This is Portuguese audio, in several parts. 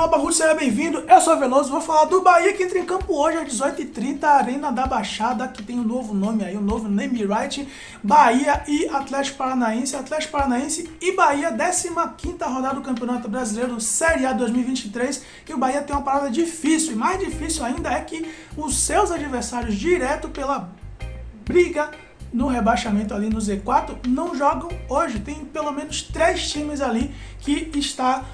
canal Barrudo, seja bem-vindo, eu sou o Veloso, vou falar do Bahia que entra em campo hoje às 18h30, Arena da Baixada, que tem um novo nome aí, um novo name right, Bahia e Atlético Paranaense e Bahia, 15ª rodada do Campeonato Brasileiro Série A 2023, e o Bahia tem uma parada difícil, e mais difícil ainda é que os seus adversários direto pela briga no rebaixamento ali no Z4 não jogam hoje, tem pelo menos 3 times ali que está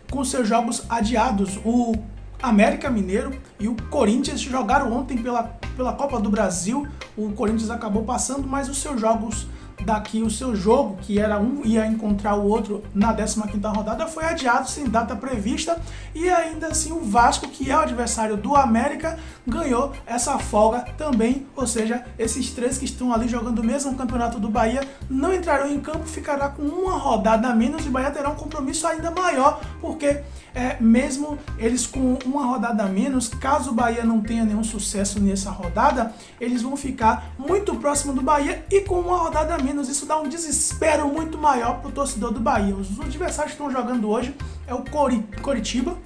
com seus jogos adiados. O América Mineiro e o Corinthians jogaram ontem pela Copa do Brasil. O Corinthians acabou passando, mas os seus jogos daqui, o seu jogo, que era um ia encontrar o outro na 15ª rodada, foi adiado sem data prevista, e ainda assim o Vasco, que é o adversário do América, ganhou essa folga também, ou seja, esses 3 que estão ali jogando o mesmo campeonato do Bahia não entrarão em campo, ficará com uma rodada a menos, e o Bahia terá um compromisso ainda maior, porque mesmo eles com uma rodada a menos, caso o Bahia não tenha nenhum sucesso nessa rodada, eles vão ficar muito próximo do Bahia e com uma rodada a menos. Isso dá um desespero muito maior para o torcedor do Bahia. Os adversários que estão jogando hoje é o Coritiba,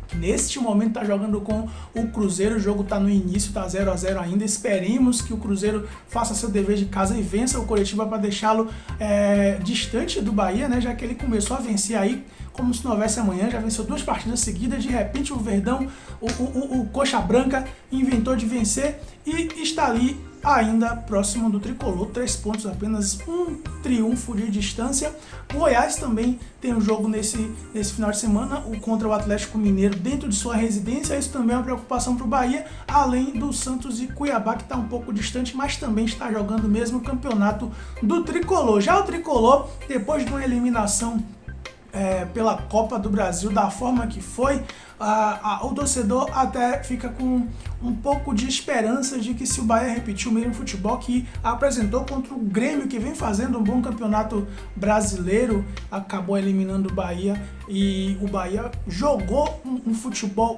que neste momento está jogando com o Cruzeiro. O jogo está no início, está 0-0 ainda. Esperemos que o Cruzeiro faça seu dever de casa e vença o Coritiba para deixá-lo distante do Bahia, né? Já que ele começou a vencer aí como se não houvesse amanhã, já venceu 2 partidas seguidas. De repente o Verdão, o Coxa Branca, inventou de vencer e está ali ainda próximo do tricolor, 3 pontos, apenas um triunfo de distância. O Goiás também tem um jogo nesse final de semana, contra o Atlético Mineiro, dentro de sua residência. Isso também é uma preocupação para o Bahia, além do Santos e Cuiabá, que está um pouco distante, mas também está jogando o mesmo campeonato do tricolor. Já o tricolor, depois de uma eliminação pela Copa do Brasil da forma que foi, o torcedor até fica com um pouco de esperança de que, se o Bahia repetir o mesmo futebol que apresentou contra o Grêmio, que vem fazendo um bom campeonato brasileiro, acabou eliminando o Bahia, e o Bahia jogou um futebol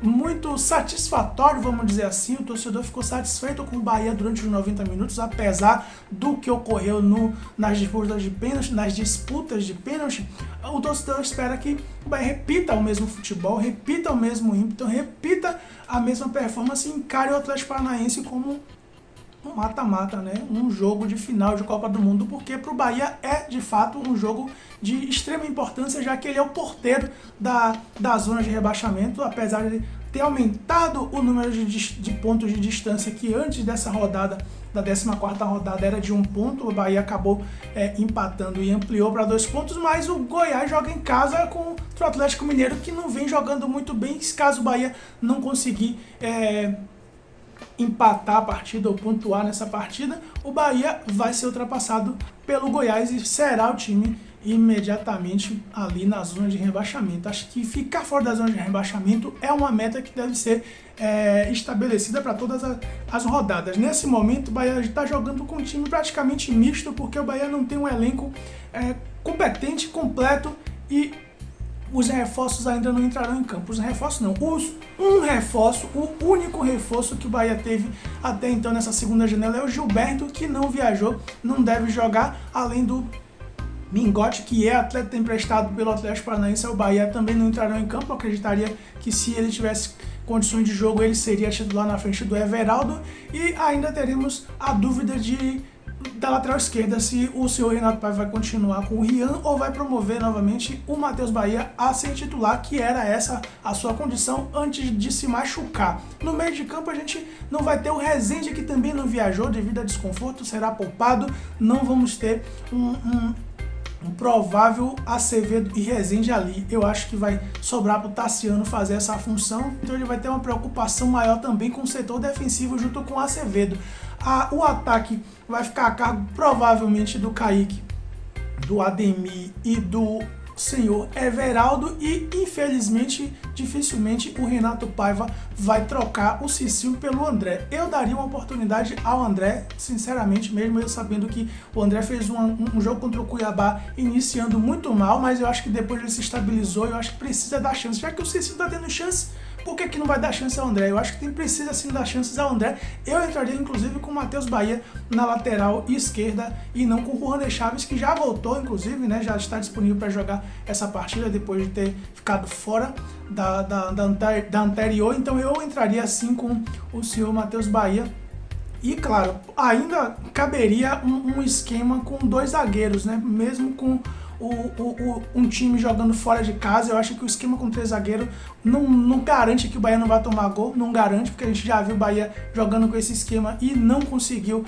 muito satisfatório, vamos dizer assim. O torcedor ficou satisfeito com o Bahia durante os 90 minutos, apesar do que ocorreu nas disputas de pênalti. O torcedor espera que o Bahia repita o mesmo futebol, repita o mesmo ímpeto, repita a mesma performance e encare o Atlético Paranaense como um mata-mata, né? Um jogo de final de Copa do Mundo, porque para o Bahia é de fato um jogo de extrema importância, já que ele é o porteiro da zona de rebaixamento, apesar de ter aumentado o número de pontos de distância, que antes dessa rodada, da 14ª rodada, era de 1 ponto, o Bahia acabou empatando e ampliou para 2 pontos, mas o Goiás joga em casa contra o Atlético Mineiro, que não vem jogando muito bem. Caso o Bahia não conseguir empatar a partida ou pontuar nessa partida, o Bahia vai ser ultrapassado pelo Goiás e será o time imediatamente ali na zona de rebaixamento. Acho que ficar fora da zona de rebaixamento é uma meta que deve ser estabelecida para todas as rodadas. Nesse momento, o Bahia está jogando com um time praticamente misto, porque o Bahia não tem um elenco competente, completo, e os reforços ainda não entrarão em campo. Os reforços não, o único reforço que o Bahia teve até então nessa segunda janela é o Gilberto, que não viajou, não deve jogar, além do Mingote, que é atleta emprestado pelo Atlético Paranaense ao Bahia, também não entrarão em campo. Eu acreditaria que, se ele tivesse condições de jogo, ele seria titular na frente do Everaldo. E ainda teremos a dúvida da lateral esquerda, se o senhor Renato Paiva vai continuar com o Rian ou vai promover novamente o Matheus Bahia a ser titular, que era essa a sua condição antes de se machucar. No meio de campo a gente não vai ter o Rezende, que também não viajou devido a desconforto, será poupado. Não vamos ter um provável Acevedo e Rezende ali. Eu acho que vai sobrar para o Tassiano fazer essa função, então ele vai ter uma preocupação maior também com o setor defensivo junto com o Acevedo. O ataque vai ficar a cargo provavelmente do Kaique, do Ademir e do senhor Everaldo, e infelizmente, dificilmente o Renato Paiva vai trocar o Cicinho pelo André. Eu daria uma oportunidade ao André, sinceramente, mesmo eu sabendo que o André fez um jogo contra o Cuiabá iniciando muito mal, mas eu acho que depois ele se estabilizou, eu acho que precisa dar chance, já que o Cicinho está tendo chance Por que não vai dar chance ao André? Eu acho que precisa sim dar chances ao André. Eu entraria inclusive com o Matheus Bahia na lateral esquerda e não com o Juan de Chaves, que já voltou inclusive, né? Já está disponível para jogar essa partida depois de ter ficado fora da anterior. Então eu entraria assim com o senhor Matheus Bahia. E claro, ainda caberia um esquema com 2 zagueiros, né? Mesmo com um time jogando fora de casa, eu acho que o esquema com 3 zagueiros não garante que o Bahia não vai tomar gol, não garante, porque a gente já viu o Bahia jogando com esse esquema e não conseguiu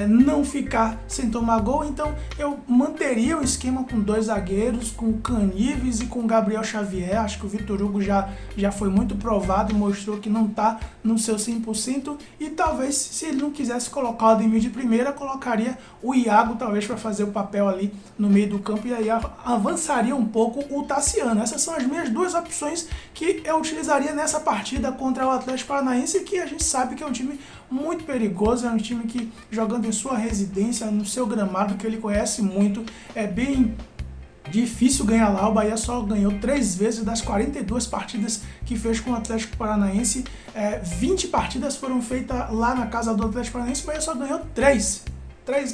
não ficar sem tomar gol. Então eu manteria o esquema com 2 zagueiros, com o Canives e com o Gabriel Xavier. Acho que o Vitor Hugo já foi muito provado e mostrou que não está no seu 100%, e talvez, se ele não quisesse colocar o Ademir de primeira, colocaria o Iago talvez para fazer o papel ali no meio do campo, e aí avançaria um pouco o Tassiano. Essas são as minhas 2 opções que eu utilizaria nessa partida contra o Atlético Paranaense, que a gente sabe que é um time muito perigoso, é um time que jogando em sua residência, no seu gramado, que ele conhece muito, é bem difícil ganhar lá. O Bahia só ganhou 3 vezes das 42 partidas que fez com o Atlético Paranaense. 20 partidas foram feitas lá na casa do Atlético Paranaense, o Bahia só ganhou 3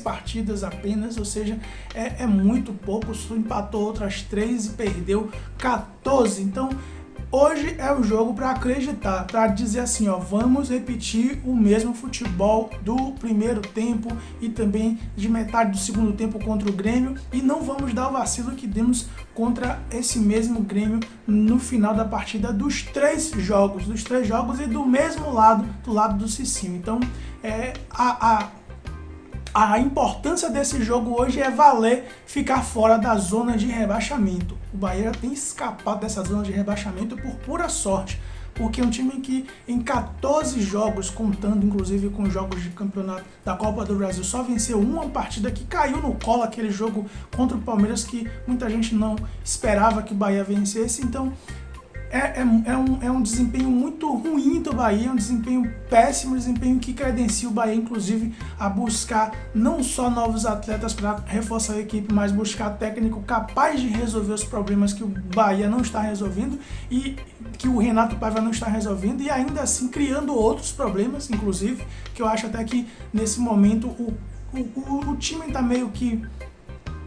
partidas apenas, ou seja, é muito pouco. Só empatou outras 3 e perdeu 14. Então hoje é o jogo para acreditar, para dizer assim, ó, vamos repetir o mesmo futebol do primeiro tempo e também de metade do segundo tempo contra o Grêmio, e não vamos dar o vacilo que demos contra esse mesmo Grêmio no final da partida dos 3 jogos e do mesmo lado, do lado do Cicinho. Então a importância desse jogo hoje é valer ficar fora da zona de rebaixamento. O Bahia tem escapado dessa zona de rebaixamento por pura sorte, porque é um time que em 14 jogos, contando inclusive com jogos de campeonato da Copa do Brasil, só venceu uma partida, que caiu no colo, aquele jogo contra o Palmeiras que muita gente não esperava que o Bahia vencesse. Então é um desempenho muito ruim do Bahia, um desempenho péssimo, um desempenho que credencia o Bahia, inclusive, a buscar não só novos atletas para reforçar a equipe, mas buscar técnico capaz de resolver os problemas que o Bahia não está resolvendo e que o Renato Paiva não está resolvendo, e ainda assim criando outros problemas, inclusive, que eu acho até que nesse momento o time está meio que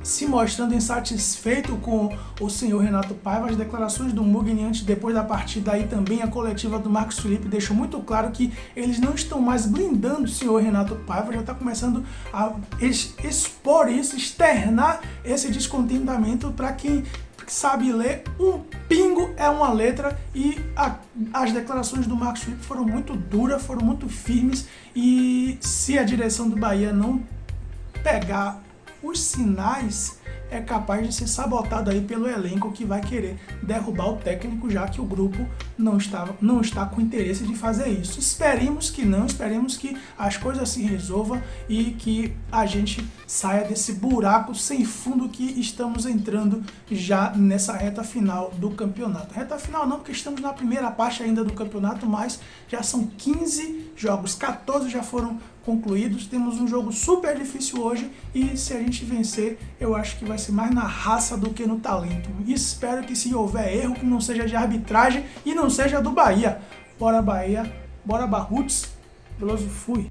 se mostrando insatisfeito com o senhor Renato Paiva. As declarações do Mugni antes, depois da partida, aí também a coletiva do Marcos Felipe deixou muito claro que eles não estão mais blindando o senhor Renato Paiva, já está começando a expor isso, externar esse descontentamento. Para quem sabe ler, um pingo é uma letra, e as declarações do Marcos Felipe foram muito duras, foram muito firmes, e se a direção do Bahia não pegar os sinais, é capaz de ser sabotado aí pelo elenco, que vai querer derrubar o técnico, já que o grupo não está com interesse de fazer isso. Esperemos que não, esperemos que as coisas se resolvam e que a gente saia desse buraco sem fundo que estamos entrando já nessa reta final do campeonato. Reta final não, porque estamos na primeira parte ainda do campeonato, mas já são 15 jogos, 14 já foram concluídos, temos um jogo super difícil hoje, e se a gente vencer, eu acho que vai ser mais na raça do que no talento. Espero que, se houver erro, que não seja de arbitragem e não seja do Bahia. Bora Bahia, bora Barruts, Veloso fui!